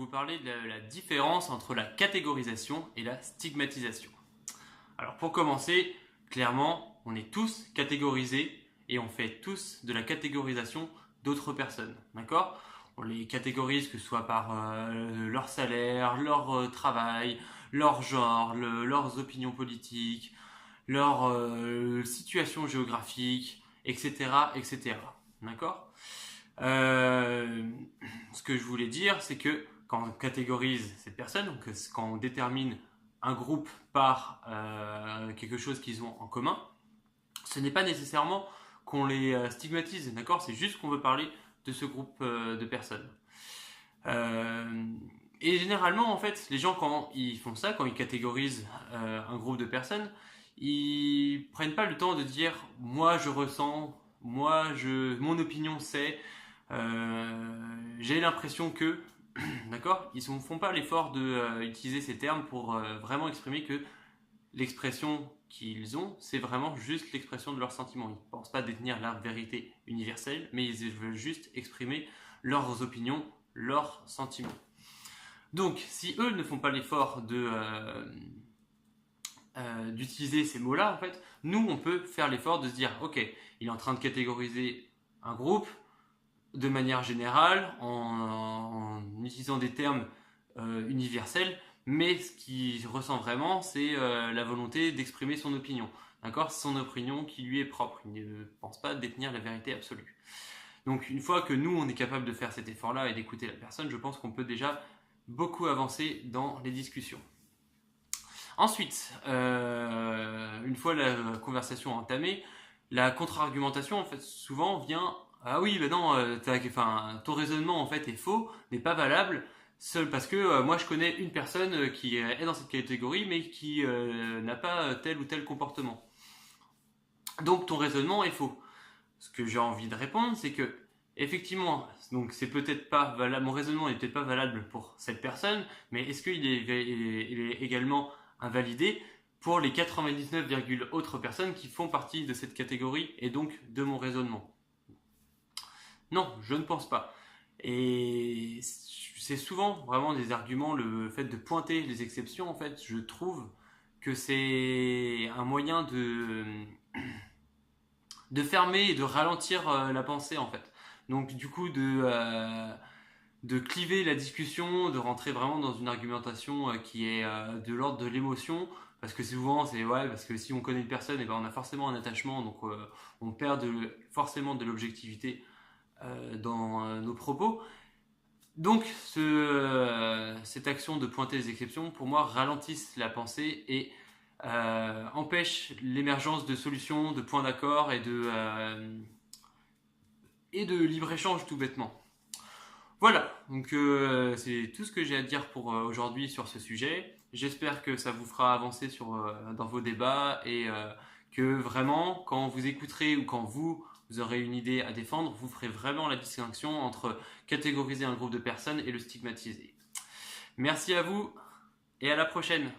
vous parler de la différence entre la catégorisation et la stigmatisation. Alors pour commencer, clairement, on est tous catégorisés et on fait tous de la catégorisation d'autres personnes, d'accord? On les catégorise que ce soit par leur salaire, leur travail, leur genre, leurs opinions politiques, leur situation géographique, etc., etc. D'accord? Ce que je voulais dire, c'est que quand on catégorise ces personnes, donc quand on détermine un groupe par quelque chose qu'ils ont en commun, ce n'est pas nécessairement qu'on les stigmatise, d'accord? C'est juste qu'on veut parler de ce groupe de personnes. Et généralement, en fait, les gens, quand ils font ça, quand ils catégorisent un groupe de personnes, ils prennent pas le temps de dire « moi je ressens »,« mon opinion c'est », j'ai l'impression que, d'accord, ils ne font pas l'effort d'utiliser ces termes pour vraiment exprimer que l'expression qu'ils ont, c'est vraiment juste l'expression de leurs sentiments. Ils ne pensent pas détenir la vérité universelle, mais ils veulent juste exprimer leurs opinions, leurs sentiments. Donc, si eux ne font pas l'effort d'utiliser ces mots-là, en fait, nous, on peut faire l'effort de se dire, ok, il est en train de catégoriser un groupe de manière générale, en utilisant des termes universels, mais ce qu'il ressent vraiment, c'est la volonté d'exprimer son opinion. D'accord? Son opinion qui lui est propre. Il ne pense pas détenir la vérité absolue. Donc, une fois que nous, on est capable de faire cet effort-là et d'écouter la personne, je pense qu'on peut déjà beaucoup avancer dans les discussions. Ensuite, une fois la conversation entamée, la contre-argumentation, en fait, souvent vient « Ah oui, ben non, ton raisonnement, en fait, est faux, n'est pas valable, seul parce que moi, je connais une personne qui est dans cette catégorie, mais qui n'a pas tel ou tel comportement. Donc, ton raisonnement est faux. » Ce que j'ai envie de répondre, c'est que, effectivement, donc c'est peut-être pas valable, mon raisonnement n'est peut-être pas valable pour cette personne, mais est-ce qu'il est également invalidé pour les 99, autres personnes qui font partie de cette catégorie et donc de mon raisonnement? Non, je ne pense pas. Et c'est souvent vraiment des arguments, le fait de pointer les exceptions, en fait, je trouve que c'est un moyen de fermer et de ralentir la pensée, en fait. Donc du coup, de cliver la discussion, de rentrer vraiment dans une argumentation qui est de l'ordre de l'émotion, parce que souvent c'est ouais, parce que si on connaît une personne, et ben on a forcément un attachement, donc on perd forcément de l'objectivité dans nos propos. Donc cette action de pointer les exceptions, pour moi, ralentissent la pensée et empêche l'émergence de solutions, de points d'accord et de libre-échange tout bêtement. Voilà, donc c'est tout ce que j'ai à dire pour aujourd'hui sur ce sujet. J'espère que ça vous fera avancer dans vos débats et que vraiment, quand vous écouterez ou quand vous aurez une idée à défendre, vous ferez vraiment la distinction entre catégoriser un groupe de personnes et le stigmatiser. Merci à vous et à la prochaine.